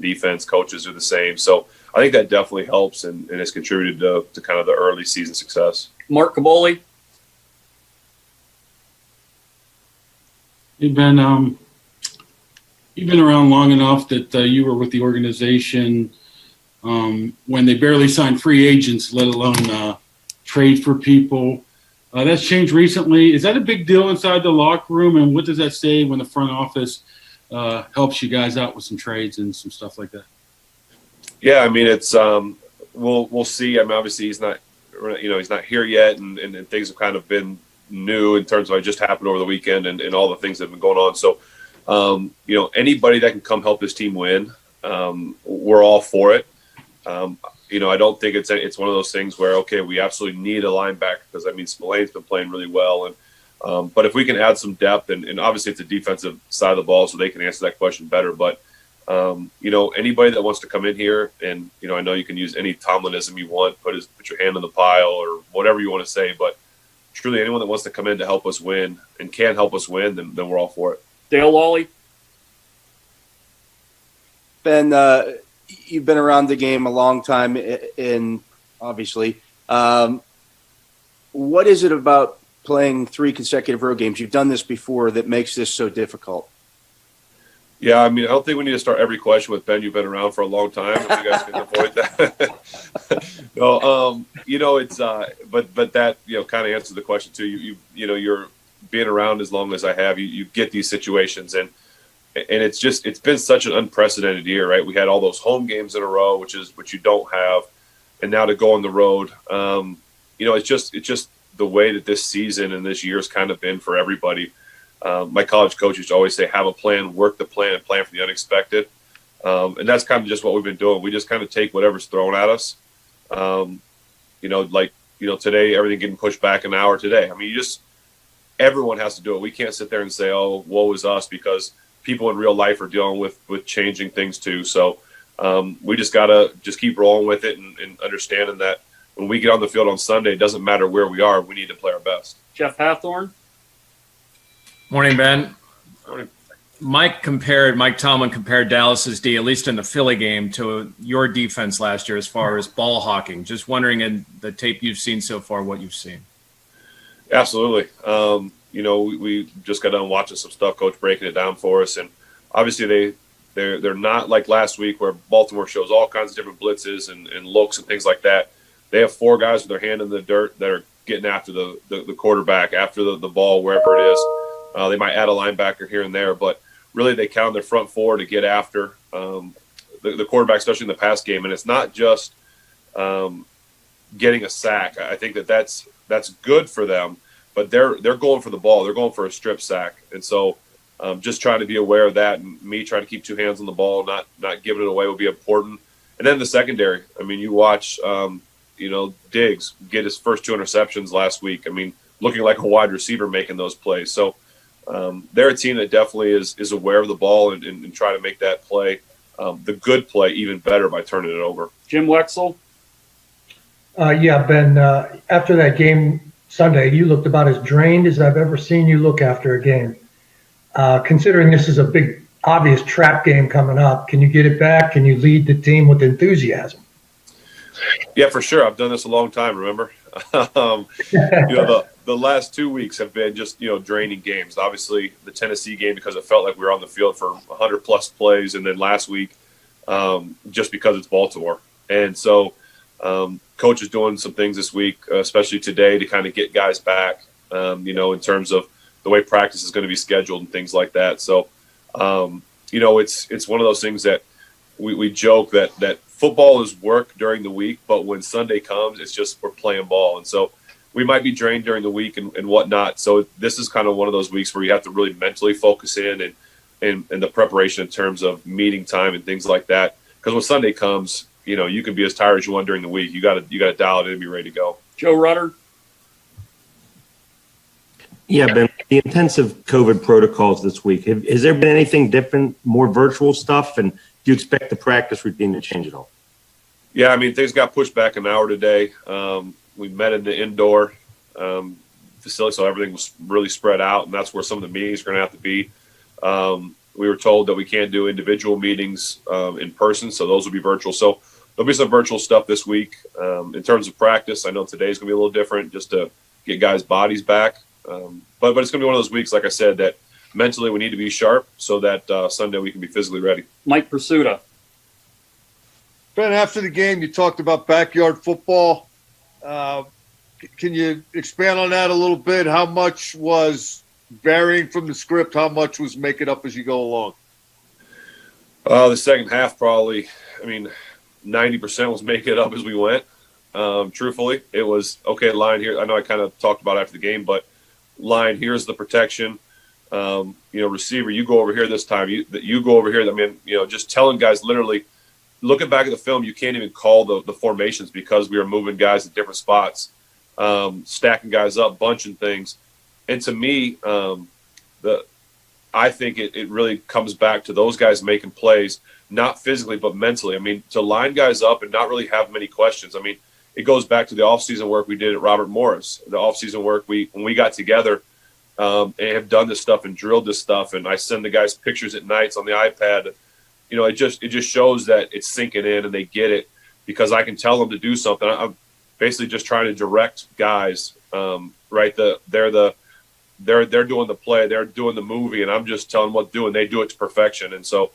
defense coaches are the same. So I think that definitely helps and has contributed to kind of the early season success. Mark Caboli. You've been around long enough that you were with the organization when they barely signed free agents, let alone trade for people. That's changed recently. Is that a big deal inside the locker room? And what does that say when the front office helps you guys out with some trades and some stuff like that? Yeah, I mean, it's we'll see. I mean, obviously he's not here yet, and things have kind of been new in terms of it just happened over the weekend and all the things that have been going on. So, anybody that can come help this team win, we're all for it. I don't think it's one of those things where, okay, we absolutely need a linebacker because, I mean, Spillane's been playing really well. And but if we can add some depth, and obviously it's a defensive side of the ball, so they can answer that question better. But, anybody that wants to come in here and, I know you can use any Tomlinism you want, put your hand in the pile or whatever you want to say. But truly anyone that wants to come in to help us win and can help us win, then we're all for it. Dale Lawley. Ben, you've been around the game a long time, and obviously, what is it about playing 3 consecutive road games? You've done this before that makes this so difficult. Yeah, I mean, I don't think we need to start every question with Ben. You've been around for a long time. If you guys can avoid that. No, it's but that kind of answers the question too. You're being around as long as I have. You get these situations and it's been such an unprecedented year, right? We had all those home games in a row, which you don't have, and now to go on the road, it's just the way that this season and this year's kind of been for everybody. My college coach used to always say, have a plan, work the plan, and plan for the unexpected. And that's kind of just what we've been doing. We just kind of take whatever's thrown at us. Today, everything getting pushed back an hour today. I mean, everyone has to do it. We can't sit there and say, oh, woe is us, because people in real life are dealing with changing things too. So we just got to keep rolling with it and understanding that when we get on the field on Sunday, it doesn't matter where we are. We need to play our best. Jeff Hathorn. Morning, Ben. Morning. Mike Tomlin compared Dallas's D, at least in the Philly game, to your defense last year as far as ball hawking. Just wondering, in the tape you've seen so far, what you've seen. Absolutely. We just got done watching some stuff, Coach breaking it down for us, and obviously they're not like last week where Baltimore shows all kinds of different blitzes and looks and things like that. They have 4 guys with their hand in the dirt that are getting after the quarterback, after the ball, wherever it is. They might add a linebacker here and there, but really they count their front 4 to get after the quarterback, especially in the pass game. And it's not just getting a sack. I think that's good for them, but they're going for the ball. They're going for a strip sack. And so just trying to be aware of that, and me trying to keep 2 hands on the ball, not giving it away will be important. And then the secondary. I mean, you watch, Diggs get his first 2 interceptions last week. I mean, looking like a wide receiver making those plays. So they're a team that definitely is aware of the ball and try to make that play, the good play, even better by turning it over. Jim Wexell. Ben, after that game Sunday, you looked about as drained as I've ever seen you look after a game. Considering this is a big, obvious trap game coming up, can you get it back? Can you lead the team with enthusiasm? Yeah, for sure. I've done this a long time, remember? The last 2 weeks have been just, draining games. Obviously, the Tennessee game, because it felt like we were on the field for 100-plus plays, and then last week, just because it's Baltimore. And so Coach is doing some things this week, especially today, to kind of get guys back, in terms of the way practice is going to be scheduled and things like that. So, it's one of those things that we joke that football is work during the week, but when Sunday comes, it's just we're playing ball. And so we might be drained during the week and whatnot. So this is kind of one of those weeks where you have to really mentally focus in and the preparation in terms of meeting time and things like that. Because when Sunday comes, you can be as tired as you want during the week. You got to dial it in and be ready to go. Joe Rutter. Yeah, Ben, the intensive COVID protocols this week, has there been anything different, more virtual stuff? And do you expect the practice routine to change at all? Yeah, I mean, things got pushed back an hour today. We met in the indoor facility, so everything was really spread out, and that's where some of the meetings are going to have to be. we were told that we can't do individual meetings in person, so those will be virtual. So there'll be some virtual stuff this week. In terms of practice, I know today's going to be a little different just to get guys' bodies back. But it's going to be one of those weeks, like I said, that mentally we need to be sharp so that Sunday we can be physically ready. Mike Pursuta. Ben, after the game, you talked about backyard football. Can you expand on that a little bit? How much was varying from the script? How much was make it up as you go along? The second half, probably, 90% was make it up as we went. Truthfully, it was, okay, line here. I know I kind of talked about it after the game, but line, here's the protection. Receiver, you go over here this time. You go over here. Just telling guys literally, looking back at the film, you can't even call the formations because we were moving guys at different spots, stacking guys up, bunching things. And to me, I think it really comes back to those guys making plays, not physically, but mentally. To line guys up and not really have many questions. It goes back to the offseason work we did at Robert Morris, the offseason work when we got together and have done this stuff and drilled this stuff. And I send the guys pictures at nights on the iPad. It just shows that it's sinking in and they get it because I can tell them to do something. I'm basically just trying to direct guys, right? They're doing the play, they're doing the movie, and I'm just telling them what to do, and they do it to perfection. And so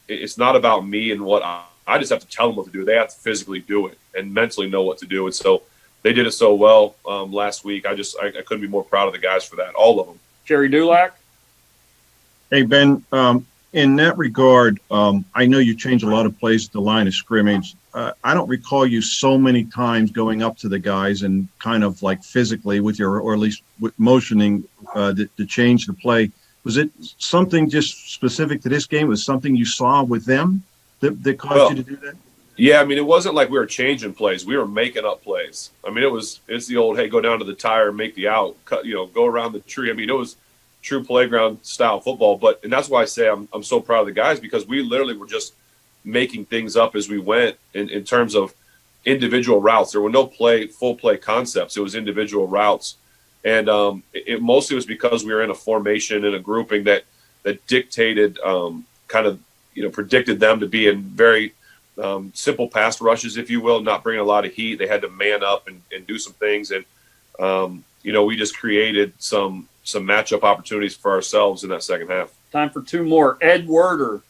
it's not about me and what I just have to tell them what to do. They have to physically do it and mentally know what to do. And so they did it so well last week. I couldn't be more proud of the guys for that, all of them. Jerry Dulac. Hey, Ben, in that regard, I know you change a lot of plays at the line of scrimmage. I don't recall you so many times going up to the guys and kind of like physically with or at least motioning to change the play. Was it something just specific to this game? Was it something you saw with them that caused you to do that? Yeah, it wasn't like we were changing plays. We were making up plays. It's the old, hey, go down to the tire, make the out, cut, go around the tree. It was true playground style football. And that's why I say I'm so proud of the guys because we literally were just making things up as we went in terms of individual routes. There were no full play concepts. It was individual routes. And it mostly was because we were in a formation and a grouping that dictated predicted them to be in very simple pass rushes, if you will, not bringing a lot of heat. They had to man up and do some things. And, we just created some matchup opportunities for ourselves in that second half. Time for two more. Ed Werder.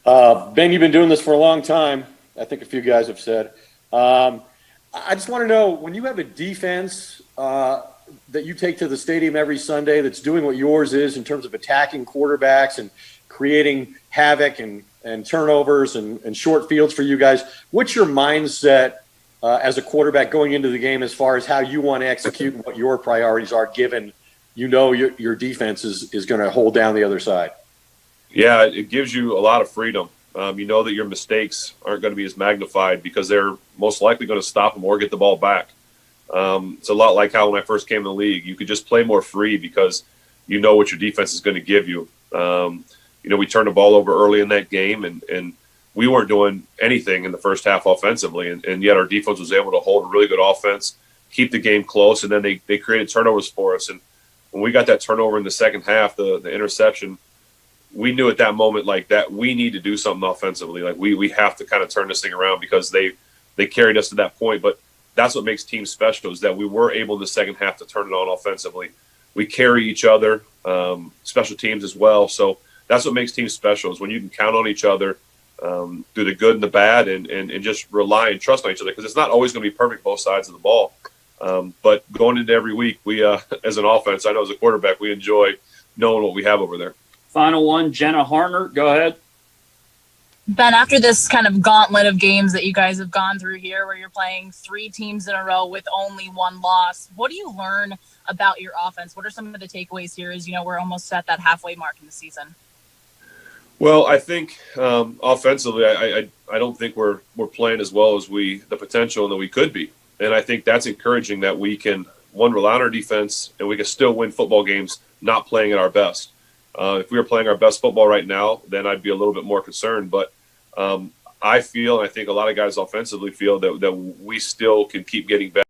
Ben, you've been doing this for a long time. I think a few guys have said. I just want to know, when you have a defense that you take to the stadium every Sunday that's doing what yours is in terms of attacking quarterbacks and creating havoc and turnovers and short fields for you guys, what's your mindset as a quarterback going into the game as far as how you want to execute and what your priorities are given your defense is going to hold down the other side? Yeah, it gives you a lot of freedom. You know that your mistakes aren't going to be as magnified because they're most likely going to stop them or get the ball back. It's a lot like how when I first came in the league, you could just play more free because you know what your defense is going to give you. We turned the ball over early in that game, and we weren't doing anything in the first half offensively, and yet our defense was able to hold a really good offense, keep the game close, and then they created turnovers for us. And when we got that turnover in the second half, the interception, we knew at that moment like that we need to do something offensively. Like we have to kind of turn this thing around because they carried us to that point. But that's what makes teams special is that we were able in the second half to turn it on offensively. We carry each other, special teams as well. So that's what makes teams special is when you can count on each other through the good and the bad and just rely and trust on each other because it's not always going to be perfect both sides of the ball. But going into every week, we as an offense, I know as a quarterback, we enjoy knowing what we have over there. Final one, Jenna Harner. Go ahead. Ben, after this kind of gauntlet of games that you guys have gone through here where you're playing 3 teams in a row with only 1 loss, what do you learn about your offense? What are some of the takeaways here as we're almost at that halfway mark in the season? Well, I think offensively, I don't think we're playing as well as the potential that we could be. And I think that's encouraging that we can, rely on our defense and we can still win football games not playing at our best. If we were playing our best football right now, then I'd be a little bit more concerned. But I feel, and I think a lot of guys offensively feel that we still can keep getting better.